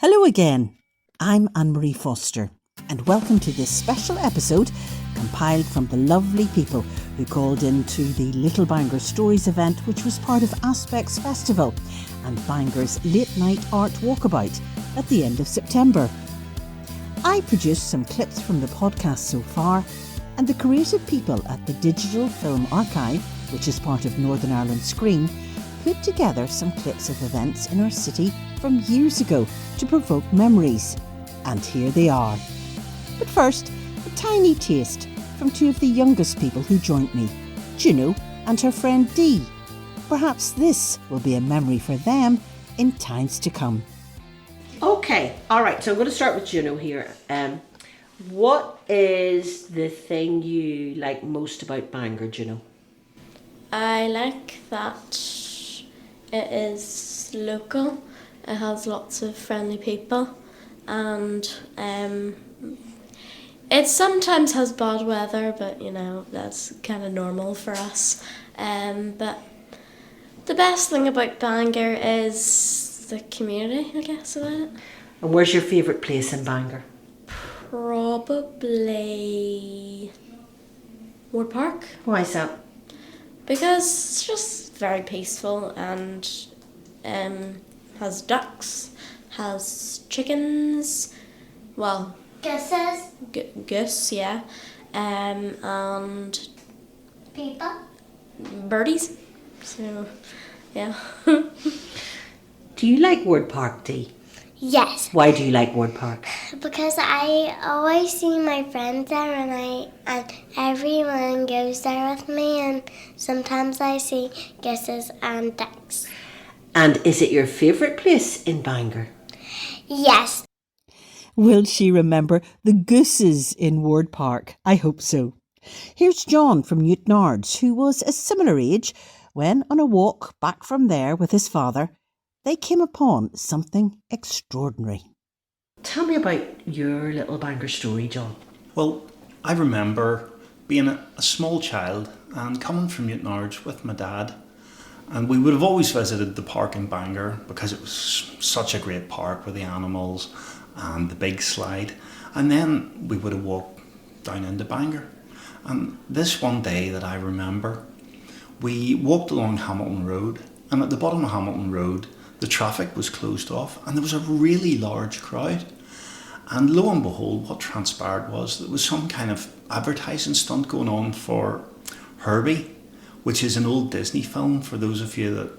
Hello again. I'm Anne-Marie Foster, and welcome to this special episode compiled from the lovely people who called into the Little Bangor Stories event, which was part of Aspects Festival and Bangor's late night art walkabout at the end of September. I produced some clips from the podcast so far, and the creative people at the Digital Film Archive, which is part of Northern Ireland Screen, put together some clips of events in our city from years ago to provoke memories. And here they are. But first, a tiny taste from two of the youngest people who joined me, Juno and her friend Dee. Perhaps this will be a memory for them in times to come. Okay, all right, so I'm going to start with Juno here. What is the thing you like most about Bangor, Juno? I like that it is local, it has lots of friendly people, and it sometimes has bad weather, but you know, that's kind of normal for us. But the best thing about Bangor is the community, I guess, about it. And where's your favourite place in Bangor? Probably Wood Park. Why is that? Because it's just very peaceful and has ducks, has chickens, well, Gooses. Goose, yeah, and People. birdies. So, yeah. Do you like Ward Park, Dee? Yes, Why do you like Ward Park? because I always see my friends there, and everyone goes there with me, and sometimes I see gooses and ducks. And is it your favourite place in Bangor? Yes. Will she remember the gooses in Ward Park? I hope so. Here's John from Newtonards, who was a similar age when, on a walk back from there with his father, they came upon something extraordinary. Tell me about your little Bangor story, John. Well, I remember being a small child and coming from Newtonards with my dad. And we would have always visited the park in Bangor because it was such a great park with the animals and the big slide. And then we would have walked down into Bangor. And this one day that I remember, we walked along Hamilton Road, and at the bottom of Hamilton Road, the traffic was closed off and there was a really large crowd. And lo and behold, what transpired was there was some kind of advertising stunt going on for Herbie, which is an old Disney film for those of you that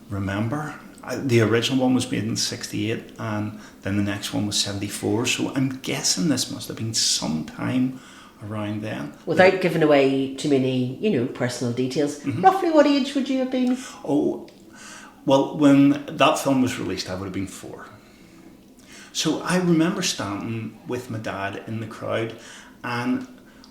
remember. The original one was made in 1968 and then the next one was 1974. So I'm guessing this must have been sometime around then. Without giving away too many, personal details, roughly what age would you have been? Oh, well, when that film was released, I would have been 4. So I remember standing with my dad in the crowd, and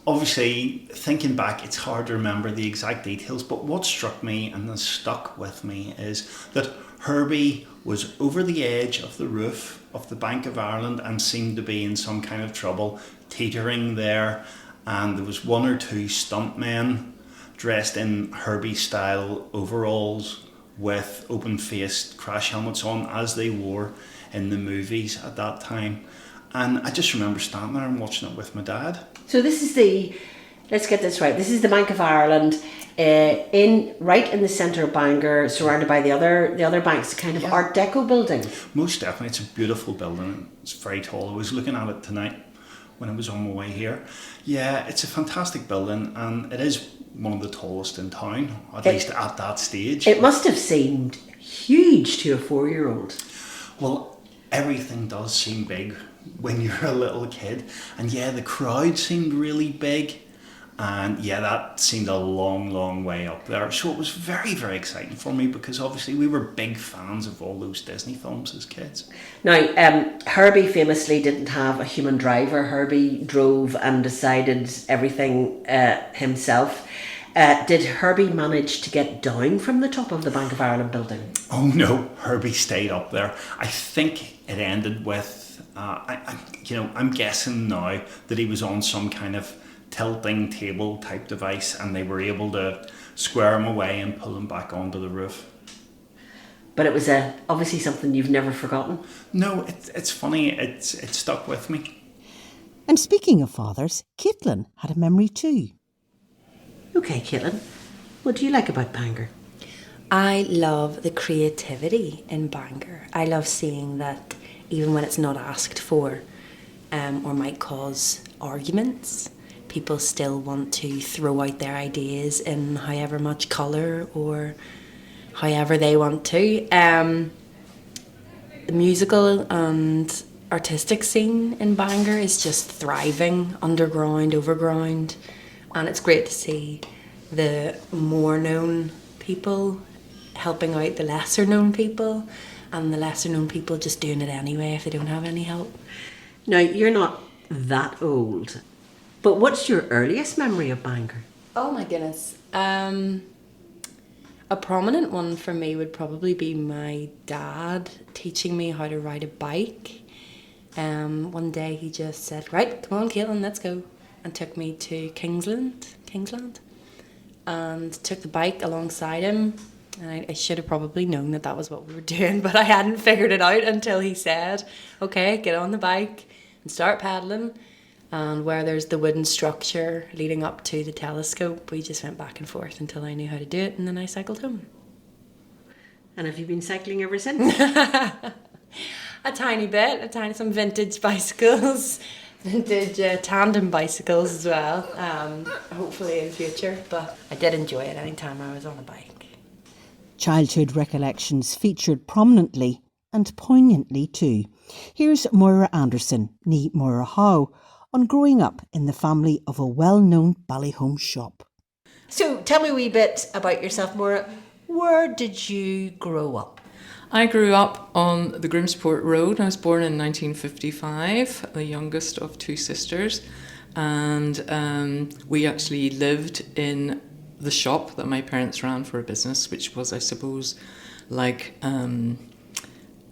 obviously thinking back, it's hard to remember the exact details, but what struck me and has stuck with me is that Herbie was over the edge of the roof of the Bank of Ireland and seemed to be in some kind of trouble, teetering there, and there was 1 or 2 stuntmen dressed in Herbie-style overalls with open-faced crash helmets on, as they wore in the movies at that time. And I just remember standing there and watching it with my dad. So this is let's get this right, this is the Bank of Ireland, right in the centre of Bangor, surrounded by the other banks, a kind of Art Deco building. Most definitely, it's a beautiful building. It's very tall. I was looking at it tonight when I was on my way here. Yeah, it's a fantastic building, and it is one of the tallest in town, at least at that stage. It must have seemed huge to a 4-year-old. Well, everything does seem big when you're a little kid. And yeah, the crowd seemed really big. And yeah, that seemed a long, long way up there. So it was very, very exciting for me because obviously we were big fans of all those Disney films as kids. Now, Herbie famously didn't have a human driver. Herbie drove and decided everything himself. Did Herbie manage to get down from the top of the Bank of Ireland building? Oh no, Herbie stayed up there. I think it ended with, I'm guessing now that he was on some kind of tilting table type device and they were able to square him away and pull him back onto the roof. But it was obviously something you've never forgotten. No, it's funny. It stuck with me. And speaking of fathers, Caitlin had a memory too. Okay, Caitlin, what do you like about Bangor? I love the creativity in Bangor. I love seeing that even when it's not asked for, or might cause arguments, people still want to throw out their ideas in however much colour or however they want to. The musical and artistic scene in Bangor is just thriving, underground, overground, and it's great to see the more known people helping out the lesser known people, and the lesser known people just doing it anyway if they don't have any help. Now, you're not that old, but what's your earliest memory of Bangor? Oh my goodness. A prominent one for me would probably be my dad teaching me how to ride a bike. One day he just said, "Right, come on, Caitlin, let's go," and took me to Kingsland, and took the bike alongside him. And I should have probably known that was what we were doing, but I hadn't figured it out until he said, "Okay, get on the bike and start pedaling." And where there's the wooden structure leading up to the telescope, we just went back and forth until I knew how to do it, and then I cycled home. And have you been cycling ever since? A tiny bit, some vintage bicycles, vintage tandem bicycles as well, hopefully in future. But I did enjoy it any time I was on a bike. Childhood recollections featured prominently and poignantly too. Here's Moira Anderson, ní Moira Howe, on growing up in the family of a well-known Ballyhome shop. So tell me a wee bit about yourself, Maura. Where did you grow up? I grew up on the Grimsport Road. I was born in 1955, the youngest of two sisters, and we actually lived in the shop that my parents ran for a business, which was, I suppose, like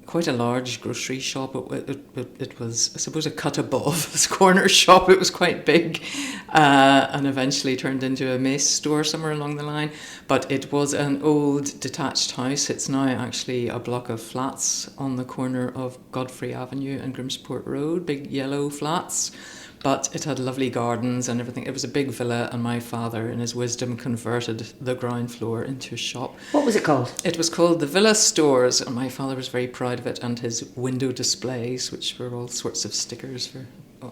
quite a large grocery shop. It was, I suppose, a cut above this corner shop. It was quite big, and eventually turned into a mace store somewhere along the line. But it was an old detached house. It's now actually a block of flats on the corner of Godfrey Avenue and Grimsport Road, big yellow flats. But it had lovely gardens and everything. It was a big villa, and my father, in his wisdom, converted the ground floor into a shop. What was it called? It was called the Villa Stores, and my father was very proud of it, and his window displays, which were all sorts of stickers for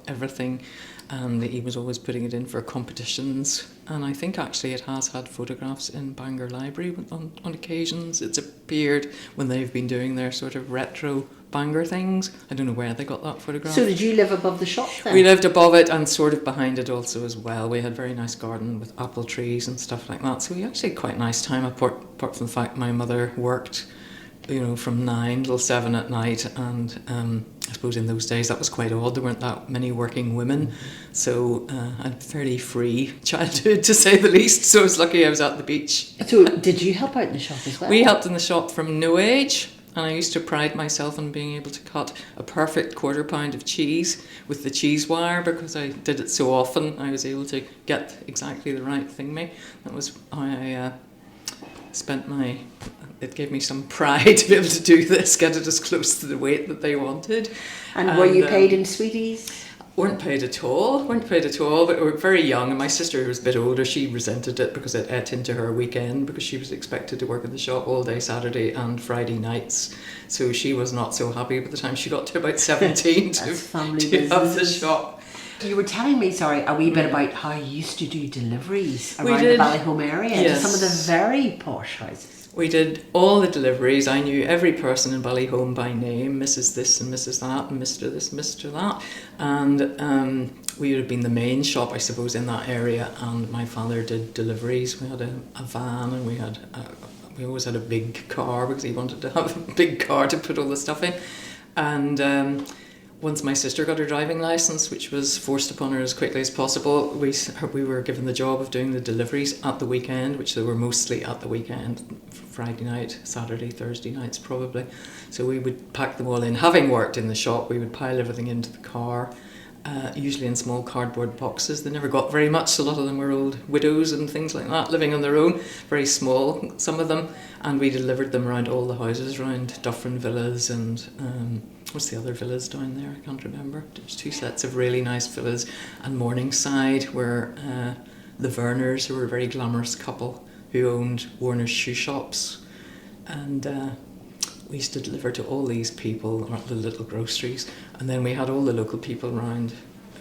everything, and he was always putting it in for competitions. And I think actually it has had photographs in Bangor Library on occasions. It's appeared when they've been doing their sort of retro Bangor things. I don't know where they got that photograph. So did you live above the shop then? We lived above it and sort of behind it also as well. We had a very nice garden with apple trees and stuff like that. So we actually had quite a nice time, apart from the fact my mother worked, from 9 till 7 at night, and I suppose in those days that was quite odd. There weren't that many working women, so I had a fairly free childhood, to say the least. So I was lucky I was at the beach. So did you help out in the shop as well? We helped in the shop from no age, and I used to pride myself on being able to cut a perfect 1/4 pound of cheese with the cheese wire, because I did it so often. I was able to get exactly the right thing made. That was how I it gave me some pride to be able to do this, get it as close to the weight that they wanted. And were you paid in sweeties? Weren't paid at all, but we were very young, and my sister, who was a bit older, she resented it because it ate into her weekend, because she was expected to work in the shop all day Saturday and Friday nights. So she was not so happy by the time she got to about 17 to have the shop. You were telling me, a wee bit about how you used to do deliveries around did. the Ballyhome area, Yes. to some of the very posh houses. We did all the deliveries. I knew every person in Ballyhome by name, Mrs. this and Mrs. that, and Mr. this, Mr. that. And we would have been the main shop, I suppose, in that area, and my father did deliveries. We had a van, and we always had a big car, because he wanted to have a big car to put all the stuff in. And once my sister got her driving licence, which was forced upon her as quickly as possible, we were given the job of doing the deliveries at the weekend, which they were mostly at the weekend, Friday night, Saturday, Thursday nights probably. So we would pack them all in. Having worked in the shop, we would pile everything into the car, usually in small cardboard boxes. They never got very much. A lot of them were old widows and things like that, living on their own, very small, some of them. And we delivered them around all the houses, around Dufferin Villas and what's the other villas down there? I can't remember. There's 2 sets of really nice villas. And Morningside, where the Werners, who were a very glamorous couple who owned Warner's shoe shops. And we used to deliver to all these people at the little groceries. And then we had all the local people around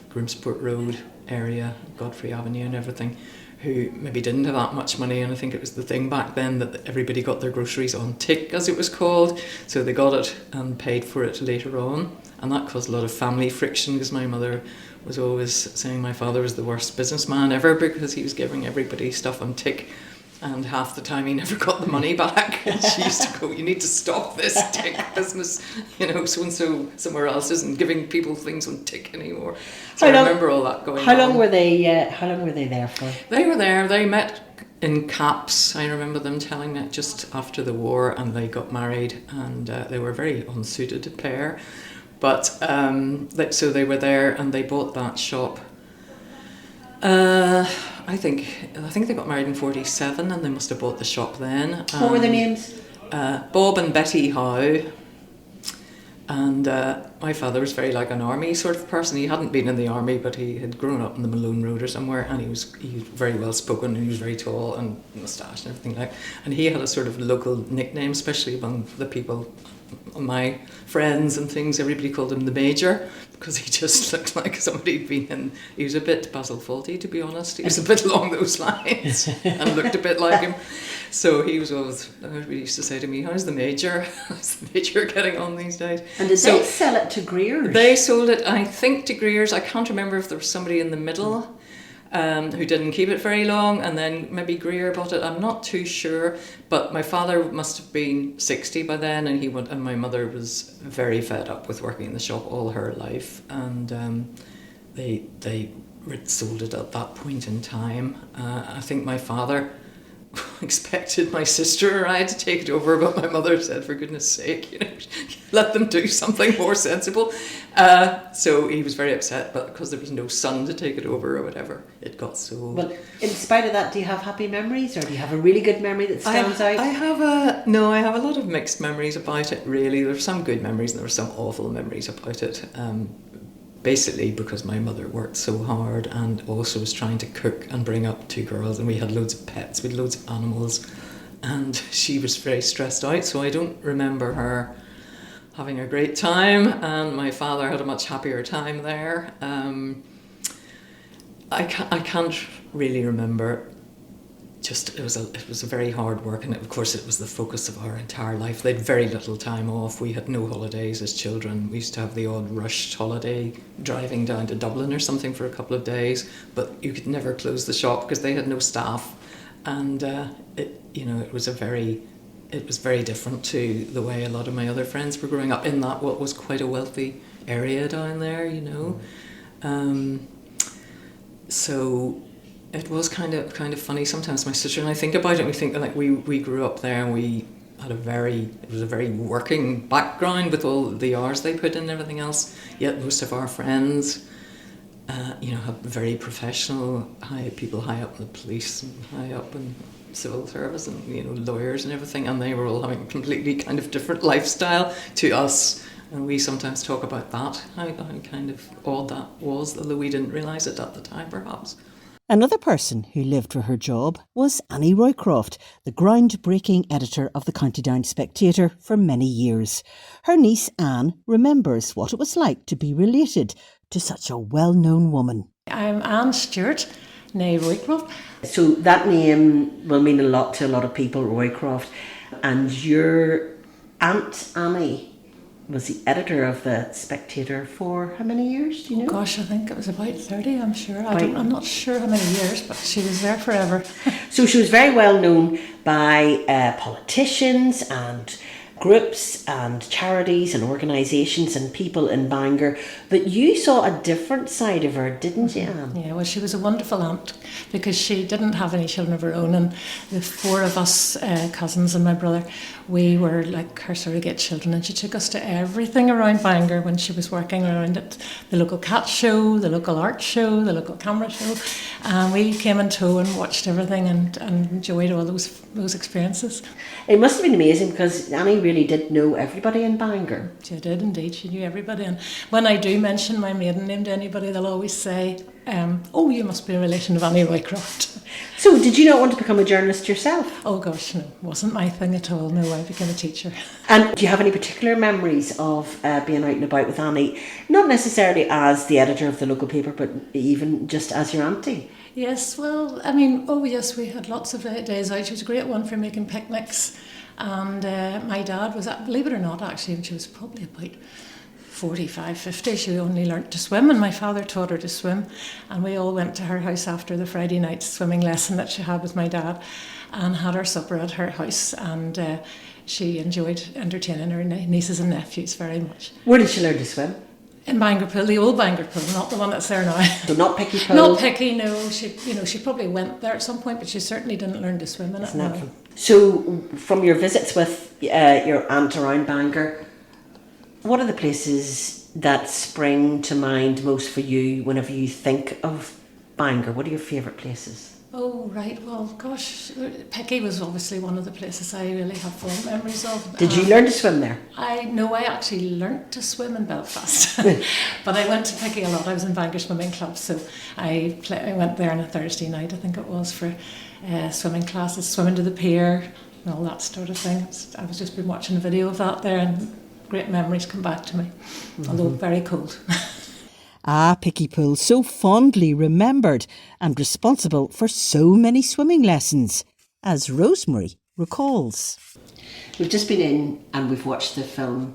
Grimsport Road area, Godfrey Avenue and everything, who maybe didn't have that much money. And I think it was the thing back then that everybody got their groceries on tick, as it was called. So they got it and paid for it later on. And that caused a lot of family friction, because my mother was always saying my father was the worst businessman ever because he was giving everybody stuff on tick. And half the time he never got the money back. And she used to go, you need to stop this tick business. So-and-so somewhere else isn't giving people things on tick anymore. So I remember all that going on. How long were they there for? They were there. They met in Caps. I remember them telling me just after the war, and they got married, and they were a very unsuited pair. But so they were there, and they bought that shop. I think they got married in 47, and they must have bought the shop then. What were their names? Bob and Betty Howe. And my father was very like an army sort of person. He hadn't been in the army, but he had grown up in the Malone Road or somewhere, and he was very well spoken, and he was very tall and moustache and everything like. And he had a sort of local nickname, especially among the people, my friends and things. Everybody called him the Major, because he just looked like somebody who'd been in. He was a bit Basil Fawlty, to be honest. He was a bit along those lines and looked a bit like him. So he was always, everybody used to say to me, how's the Major? How's the Major getting on these days? And did they sell it to Greer's? They sold it, I think, to Greer's. I can't remember if there was somebody in the middle who didn't keep it very long, and then maybe Greer bought it. I'm not too sure, but my father must have been 60 by then, and my mother was very fed up with working in the shop all her life, and they sold it at that point in time. I think my father expected my sister or I to take it over, but my mother said, for goodness sake, let them do something more sensible. So he was very upset, but because there was no son to take it over or whatever, it got sold. Well, in spite of that, do you have happy memories, or do you have a really good memory that stands out? I have a lot of mixed memories about it, really. There were some good memories and there were some awful memories about it. Basically because my mother worked so hard and also was trying to cook and bring up 2 girls, and we had loads of pets, we had loads of animals, and she was very stressed out, so I don't remember her having a great time, and my father had a much happier time there. I can't really remember. Just it was a very hard work, and of course it was the focus of our entire life. They had very little time off. We had no holidays as children. We used to have the odd rushed holiday, driving down to Dublin or something for a couple of days, but you could never close the shop because they had no staff, and it was very different to the way a lot of my other friends were growing up in that what was quite a wealthy area down there, So it was kind of funny sometimes. My sister and I think about it, and we think like we grew up there, and we had it was a very working background with all the hours they put in and everything else. Yet most of our friends, have very professional people high up in the police and high up in civil service and lawyers and everything, and they were all having a completely kind of different lifestyle to us. And we sometimes talk about that, how kind of odd that was, although we didn't realise it at the time perhaps. Another person who lived for her job was Annie Roycroft, the groundbreaking editor of the County Down Spectator for many years. Her niece Anne remembers what it was like to be related to such a well-known woman. I'm Anne Stewart, née Roycroft. So that name will mean a lot to a lot of people, Roycroft. And your Aunt Annie was the editor of the Spectator for how many years, do you know? Gosh, I think it was about 30, I'm sure. I'm not sure how many years, but she was there forever. So she was very well known by politicians and groups and charities and organisations and people in Bangor, but you saw a different side of her, didn't you, Anne? Yeah, well, she was a wonderful aunt because she didn't have any children of her own, and the four of us cousins and my brother, we were like her surrogate children, and she took us to everything around Bangor when she was working around it, the local cat show, the local art show, the local camera show, and we came in tow and watched everything and enjoyed all those experiences. It must have been amazing because Annie really did know everybody in Bangor. She did indeed, she knew everybody, and when I do mention my maiden name to anybody, they'll always say, oh, you must be a relation of Annie Roycroft. So did you not want to become a journalist yourself? Oh gosh, no, wasn't my thing at all. No, I became a teacher. And do you have any particular memories of being out and about with Annie? Not necessarily as the editor of the local paper, but even just as your auntie? Yes, well, I mean, oh yes, we had lots of days out. She was a great one for making picnics. And my dad was, believe it or not, actually, when she was probably about 45, 50, she only learnt to swim, and my father taught her to swim, and we all went to her house after the Friday night swimming lesson that she had with my dad and had our supper at her house, and she enjoyed entertaining her nieces and nephews very much. Where did she learn to swim? In Bangor Pool, the old Bangor Pool, not the one that's there now. So not Pickie Pool? Not Pickie, no. She probably went there at some point, but she certainly didn't learn to swim in it. No. So from your visits with your aunt around Bangor, what are the places that spring to mind most for you whenever you think of Bangor? What are your favourite places? Oh, right. Well, gosh, Pickie was obviously one of the places I really have fond memories of. Did you learn to swim there? I actually learnt to swim in Belfast. But I went to Pickie a lot. I was in Bangor Swimming Club, so I went there on a Thursday night, I think it was, for swimming classes, swimming to the pier and all that sort of thing. I was just been watching a video of that there, and great memories come back to me, although very cold. Ah, Pickie Pool, so fondly remembered and responsible for so many swimming lessons, as Rosemary recalls. We've just been in and we've watched the film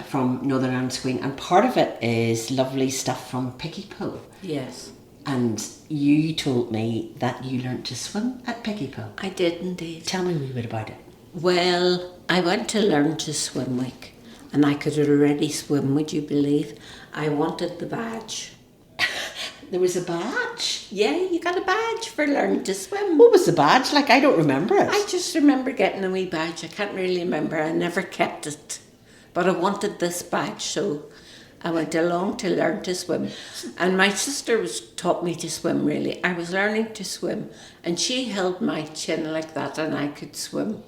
from Northern Ireland's Queen, and part of it is lovely stuff from Pickie Pool. Yes. And you told me that you learnt to swim at Pickie Pool. I did indeed. Tell me a wee bit about it. Well, I went to learn to swim, like, and I could already swim, would you believe? I wanted the badge. There was a badge? Yeah, you got a badge for learning to swim. What was the badge? Like, I don't remember it. I just remember getting a wee badge. I can't really remember. I never kept it. But I wanted this badge, so I went along to learn to swim. And my sister taught me to swim, really. I was learning to swim, and she held my chin like that, and I could swim.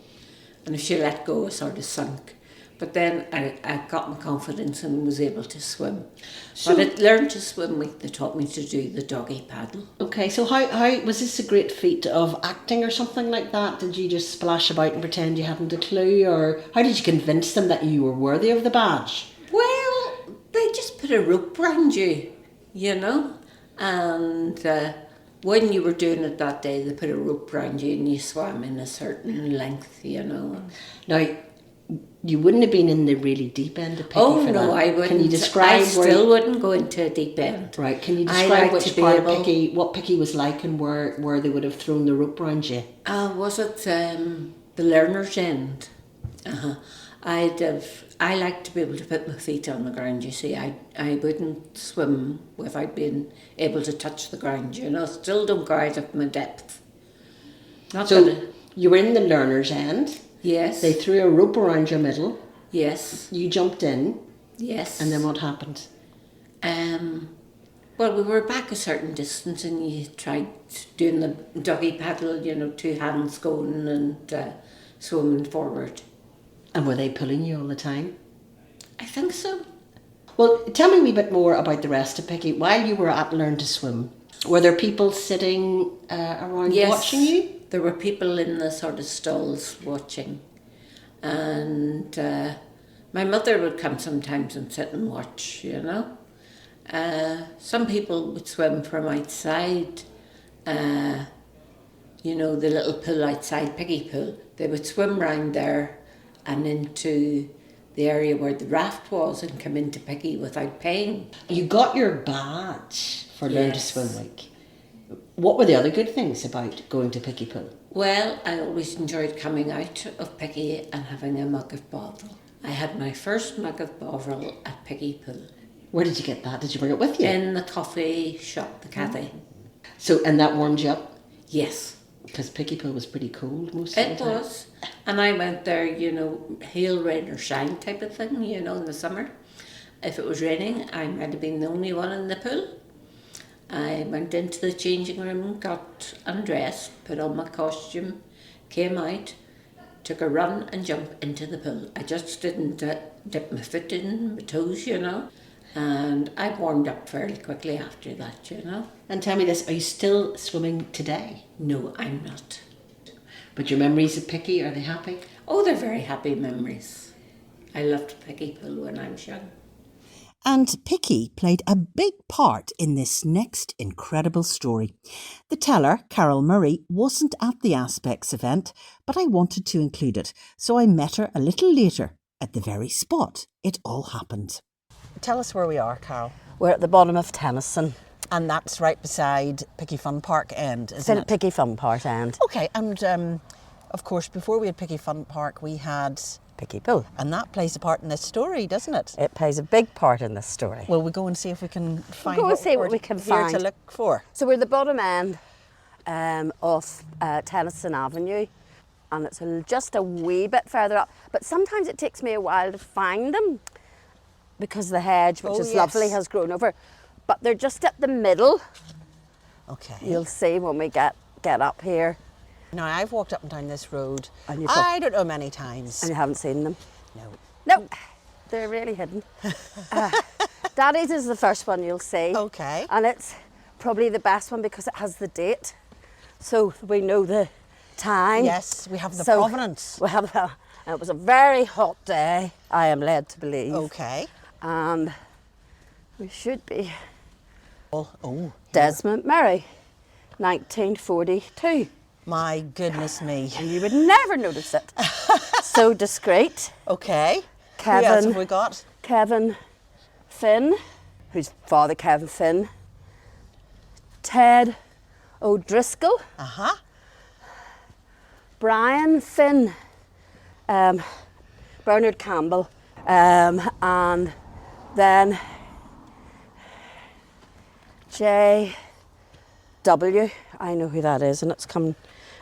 And if she let go, I sort of sunk. But then I got my confidence and was able to swim. So, but at Learn to Swim Week, they taught me to do the doggy paddle. Okay, so how was this a great feat of acting or something like that? Did you just splash about and pretend you hadn't a clue? Or how did you convince them that you were worthy of the badge? Well, they just put a rope around you, you know. And when you were doing it that day, they put a rope around you and you swam in a certain length, you know. Now, you wouldn't have been in the really deep end of Pickie for that. I wouldn't. Can you describe I still wouldn't go into a deep end. Right, can you describe which part of Pickie, what Pickie was like and where they would have thrown the rope around you? Was it the learner's end? I like to be able to put my feet on the ground, you see. I wouldn't swim without being able to touch the ground, you know. Still don't go out of my depth. You were in the learner's end. Yes. They threw a rope around your middle. Yes. You jumped in. Yes. And then what happened? Well, we were back a certain distance and you tried doing the doggy paddle, you know, 2 hands going and swimming forward. And were they pulling you all the time? I think so. Well, tell me a wee bit more about the rest of Pickie. While you were at Learn to Swim, were there people sitting around watching you? There were people in the sort of stalls watching, and my mother would come sometimes and sit and watch, you know. Some people would swim from outside, you know, the little pool outside Pickie Pool. They would swim round there and into the area where the raft was and come into Pickie without paying. You got your badge for Learn to Swim Week. What were the other good things about going to Pickie Pool? Well, I always enjoyed coming out of Pickie and having a mug of bottle. I had my first mug of bottle at Pickie Pool. Where did you get that? Did you bring it with you? In the coffee shop, the cafe. So, and that warmed you up? Yes. Because Pickie Pool was pretty cold most of the It time. was. And I went there, hail, rain or shine type of thing, in the summer. If it was raining, I might have been the only one in the pool. I went into the changing room, got undressed, put on my costume, came out, took a run and jump into the pool. I just didn't dip my foot in, my toes, and I warmed up fairly quickly after that, And tell me this, are you still swimming today? No, I'm not. But your memories of Pickie, are they happy? Oh, they're very happy memories. I loved Pickie Pool when I was young. And Pickie played a big part in this next incredible story. The teller, Carol Murray, wasn't at the Aspects event, but I wanted to include it, so I met her a little later at the very spot it all happened. Tell us where we are, Carol. We're at the bottom of Tennyson. And that's right beside Pickie Fun Park End, isn't it? Pickie Fun Park End. Okay, and of course, before we had Pickie Fun Park, we had Pickie Pool. And that plays a part in this story, doesn't it? It plays a big part in this story. Well, we'll go and see if we can find what we can here find to look for. So we're at the bottom end of Tennyson Avenue, and it's just a wee bit further up. But sometimes it takes me a while to find them because the hedge, which is lovely, has grown over. But they're just at the middle. Okay. You'll see when we get up here. Now, I've walked up and down this road, And I don't know, many times. And you haven't seen them? No. No, they're really hidden. Daddy's is the first one you'll see. Okay. And it's probably the best one because it has the date. So we know the time. Yes, we have the provenance. We have that. And it was a very hot day, I am led to believe. Okay. And we should be. Oh. Desmond Murray, 1942. My goodness me. And you would never notice it. So discreet. Okay. Kevin. Who else have we got? Kevin Finn, whose father Kevin Finn. Ted O'Driscoll. Uh-huh. Brian Finn. Bernard Campbell. And then J.W. I know who that is, and it's come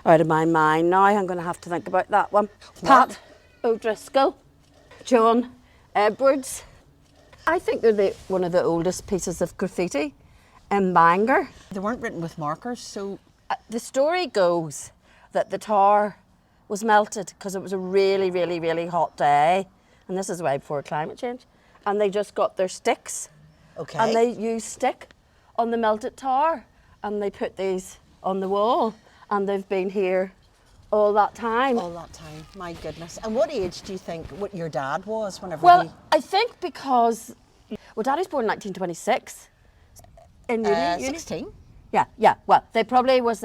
out of my mind now. I'm going to have to think about that one. Pat O'Driscoll. John Edwards. I think they're one of the oldest pieces of graffiti in Bangor. They weren't written with markers, so... The story goes that the tar was melted because it was a really, really, really hot day. And this is way before climate change. And they just got their sticks. Okay. And they used stick on the melted tar. And they put these on the wall. And they've been here all that time. All that time, my goodness. And what age do you think what your dad was whenever Well, I think because... Well, Daddy's born in 1926. In uni. 16? Yeah. Well, they probably was...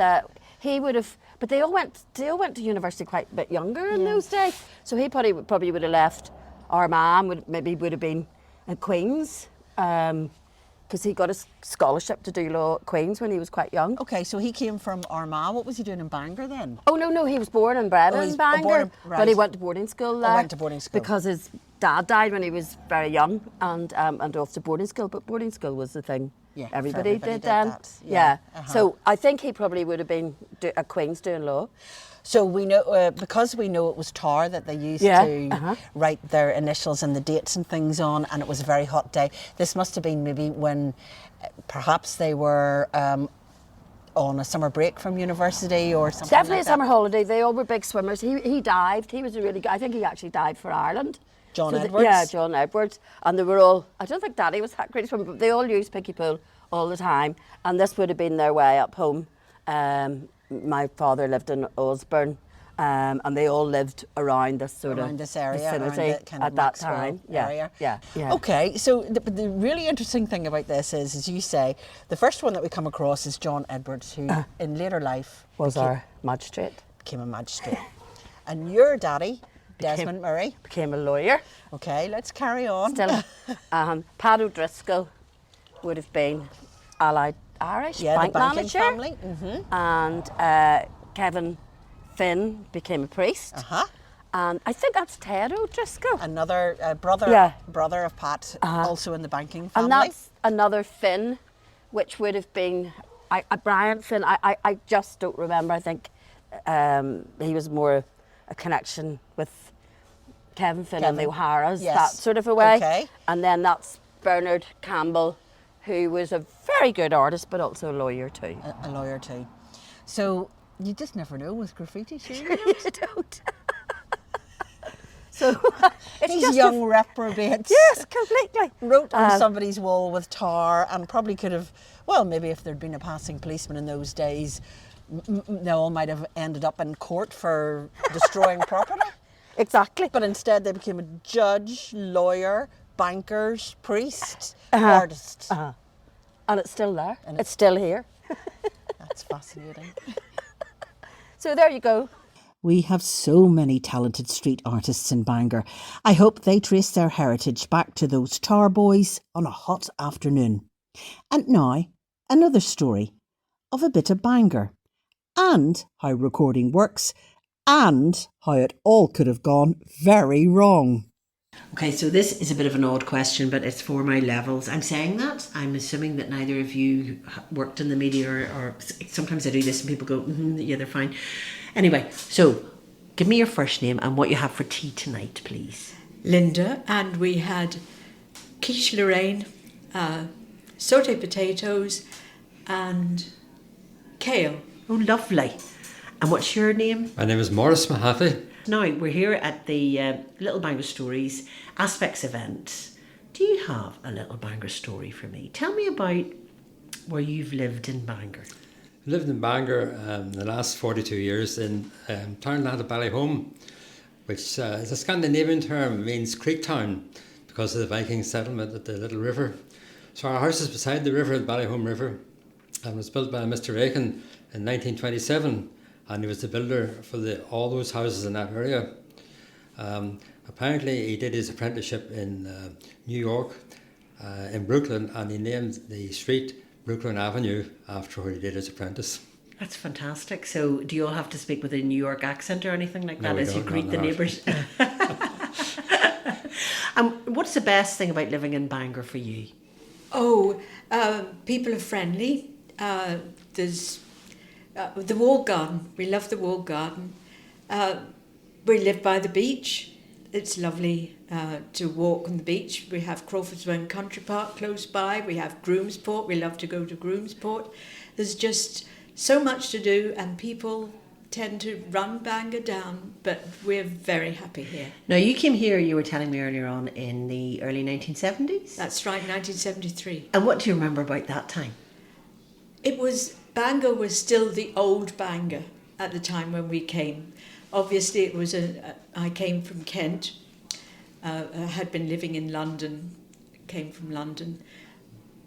he would have... But they all went to university quite a bit younger in those days. So he probably would have left. Our mum would have been at Queen's. Because he got a scholarship to do law at Queen's when he was quite young. Okay, so he came from Armagh. What was he doing in Bangor then? Oh, no, he was born and bred in Bangor. But he went to boarding school there. Went to boarding school. Because his dad died when he was very young and off to boarding school. But boarding school was the thing everybody did then. That. Yeah. Uh-huh. So I think he probably would have been at Queen's doing law. So we know, because we know it was tar that they used to write their initials and the dates and things on, and it was a very hot day. This must have been maybe when perhaps they were on a summer break from university or something. Definitely like a summer holiday. They all were big swimmers. He dived. He was a really good... I think he actually dived for Ireland. John Edwards? Yeah, John Edwards. And they were all... I don't think Daddy was that great swimmer, but they all used Pickie Pool all the time. And this would have been their way up home. My father lived in Osborne, and they all lived around this sort of area, vicinity the kind of at that time. Area. Yeah. Okay, so the really interesting thing about this is, as you say, the first one that we come across is John Edwards, who in later life was our magistrate. Became a magistrate. And your daddy, Desmond Murray, became a lawyer. Okay, let's carry on. Still, Pat O'Driscoll would have been Allied Irish bank the banking manager. family. And Kevin Finn became a priest. Uh-huh. And I think that's Ted O'Driscoll. Another brother, Yeah. brother of Pat, also in the banking family. And that's another Finn, which would have been Brian Finn. I just don't remember. I think he was more a connection with Kevin Finn and the O'Haras, Yes. that sort of a way. Okay. And then that's Bernard Campbell, who was a very good artist, but also a lawyer too. A lawyer too. So you just never know with graffiti, sure. You don't. So it's These just young reprobates. Yes, completely. Wrote on somebody's wall with tar and probably could have, well, maybe if there'd been a passing policeman in those days, they all might have ended up in court for destroying property. Exactly. But instead they became a judge, lawyer, bankers, priest, artists. And it's still there. It's still here. That's fascinating. So there you go. We have so many talented street artists in Bangor. I hope they trace their heritage back to those tar boys on a hot afternoon. And now, another story of a bit of Bangor, and how recording works, and how it all could have gone very wrong. Okay, so this is a bit of an odd question, but it's for my levels. I'm saying that. I'm assuming that neither of you worked in the media, or sometimes I do this and people go, yeah, they're fine. Anyway, so give me your first name and what you have for tea tonight, please. Linda, and we had quiche Lorraine, sauté potatoes and kale. Oh, lovely. And what's your name? My name is Morris Mahaffey. Now, we're here at the Little Bangor Stories Aspects event. Do you have a Little Bangor story for me? Tell me about where you've lived in Bangor. I lived in Bangor the last 42 years in Townland of Ballyholme, which is a Scandinavian term, means creek town because of the Viking settlement at the Little River. So our house is beside the river, the Ballyholme River, and was built by Mr. Aiken in 1927, and he was the builder for all those houses in that area. Apparently he did his apprenticeship in New York, in Brooklyn, and he named the street Brooklyn Avenue after where he did his apprentice. That's fantastic. So do you all have to speak with a New York accent or anything like that as you greet the neighbours? What's the best thing about living in Bangor for you? Oh, people are friendly. There's the walled garden. We love the walled garden. We live by the beach. It's lovely to walk on the beach. We have Crawfordswen Country Park close by. We have Groomsport. We love to go to Groomsport. There's just so much to do, and people tend to run Bangor down, but we're very happy here. Now, you came here, you were telling me earlier on, in the early 1970s? That's right, 1973. And what do you remember about that time? Bangor was still the old Bangor at the time when we came. Obviously, I came from Kent. I had been living in London, came from London.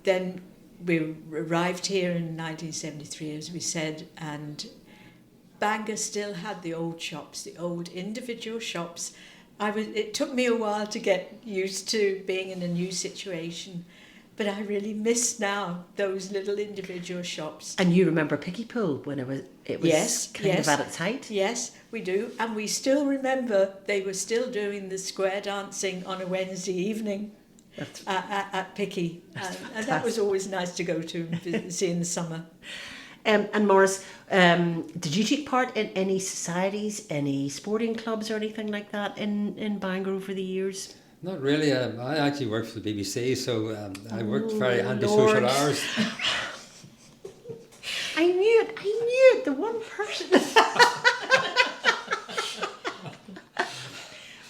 Then we arrived here in 1973, as we said, and Bangor still had the old shops, the old individual shops. It took me a while to get used to being in a new situation, but I really miss now those little individual shops. And you remember Pickie Pool when it was yes, kind of at its height? Yes, we do. And we still remember they were still doing the square dancing on a Wednesday evening at Pickie. And that was always nice to go to and see in the summer. And Morris, did you take part in any societies, any sporting clubs or anything like that in Bangor over the years? Not really. I actually worked for the BBC, so I worked very antisocial hours. I knew it, the one person.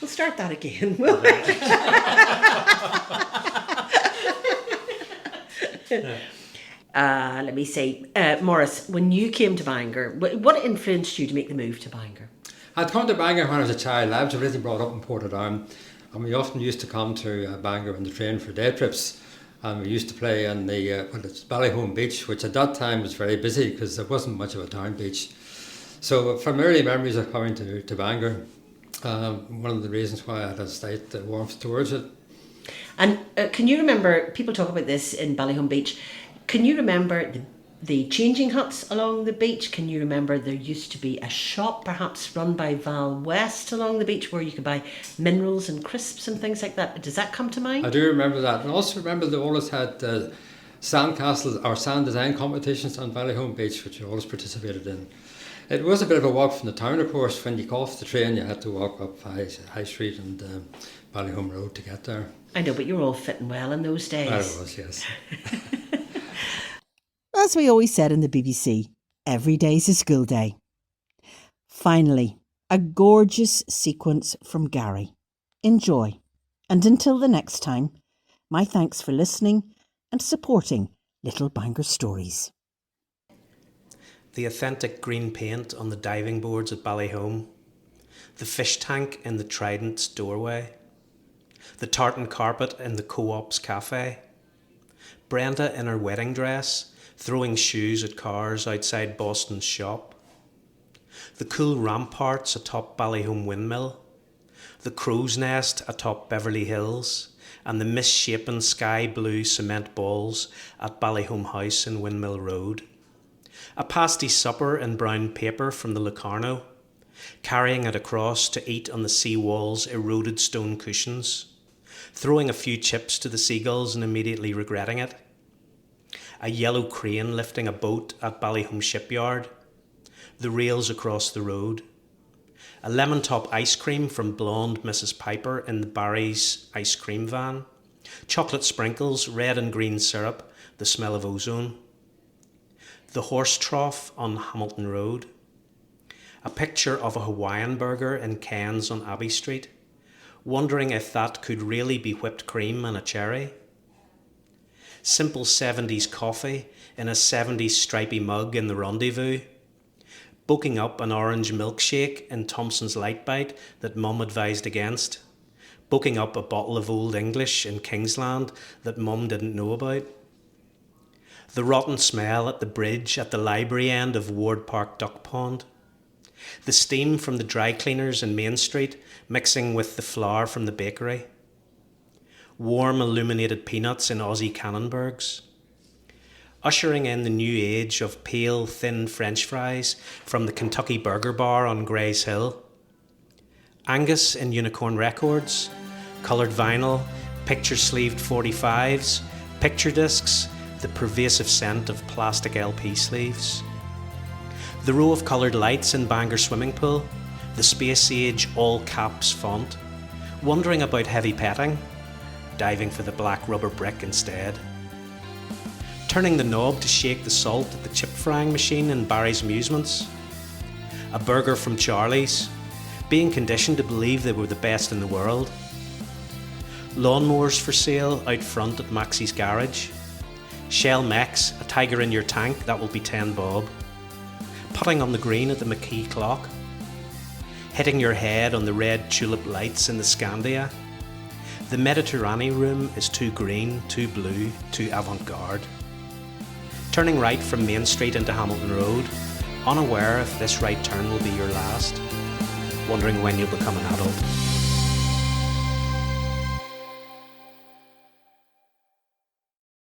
We'll start that again, will we? Let me see. Morris, when you came to Bangor, what influenced you to make the move to Bangor? I'd come to Bangor when I was a child. I was originally brought up in Portadown, and we often used to come to Bangor on the train for day trips. And we used to play on the it's Ballyholme Beach, which at that time was very busy because there wasn't much of a town beach. So from early memories of coming to Bangor, one of the reasons why I had a slight warmth towards it. And can you remember, people talk about this in Ballyholme Beach, can you remember the the changing huts along the beach. Can you remember there used to be a shop perhaps run by Val West along the beach where you could buy minerals and crisps and things like that? Does that come to mind? I do remember that. And also remember they always had sand castles or sand design competitions on Ballyholme Beach, which I always participated in. It was a bit of a walk from the town, of course. When you got off the train, you had to walk up High Street and Ballyholme Road to get there. I know, but you were all fitting well in those days. I was, yes. As we always said in the BBC, every day's a school day. Finally, a gorgeous sequence from Gary. Enjoy. And until the next time, my thanks for listening and supporting Little Bangor Stories. The authentic green paint on the diving boards at Ballyholme, the fish tank in the Trident's doorway, the tartan carpet in the Co-op's cafe, Brenda in her wedding dress throwing shoes at cars outside Boston's shop, the cool ramparts atop Ballyholme Windmill, the crow's nest atop Beverly Hills, and the misshapen sky blue cement balls at Ballyholme House in Windmill Road. A pasty supper in brown paper from the Locarno, carrying it across to eat on the seawall's eroded stone cushions, throwing a few chips to the seagulls and immediately regretting it. A yellow crane lifting a boat at Ballyholme Shipyard, the rails across the road, a lemon top ice cream from blonde Mrs. Piper in the Barry's ice cream van, chocolate sprinkles, red and green syrup, the smell of ozone, the horse trough on Hamilton Road, a picture of a Hawaiian burger in Ken's on Abbey Street, wondering if that could really be whipped cream and a cherry. Simple 70s coffee in a 70s stripy mug in the Rendezvous, boking up an orange milkshake in Thompson's Light Bite that Mum advised against, boking up a bottle of Old English in Kingsland that Mum didn't know about. The rotten smell at the bridge at the library end of Ward Park Duck Pond, the steam from the dry cleaners in Main Street mixing with the flour from the bakery, warm illuminated peanuts in Aussie Cannonbergs, ushering in the new age of pale, thin French fries from the Kentucky Burger Bar on Gray's Hill, Angus in Unicorn Records, coloured vinyl, picture-sleeved 45s, picture discs, the pervasive scent of plastic LP sleeves, the row of coloured lights in Bangor swimming pool, the space-age all-caps font, wondering about heavy petting, diving for the black rubber brick instead, turning the knob to shake the salt at the chip frying machine in Barry's Amusements, a burger from Charlie's, being conditioned to believe they were the best in the world, lawnmowers for sale out front at Maxie's garage, Shell Mex, a tiger in your tank, that will be 10 bob, putting on the green at the McKee clock, hitting your head on the red tulip lights in the Scandia. The Mediterranean room is too green, too blue, too avant-garde. Turning right from Main Street into Hamilton Road, unaware if this right turn will be your last, wondering when you'll become an adult.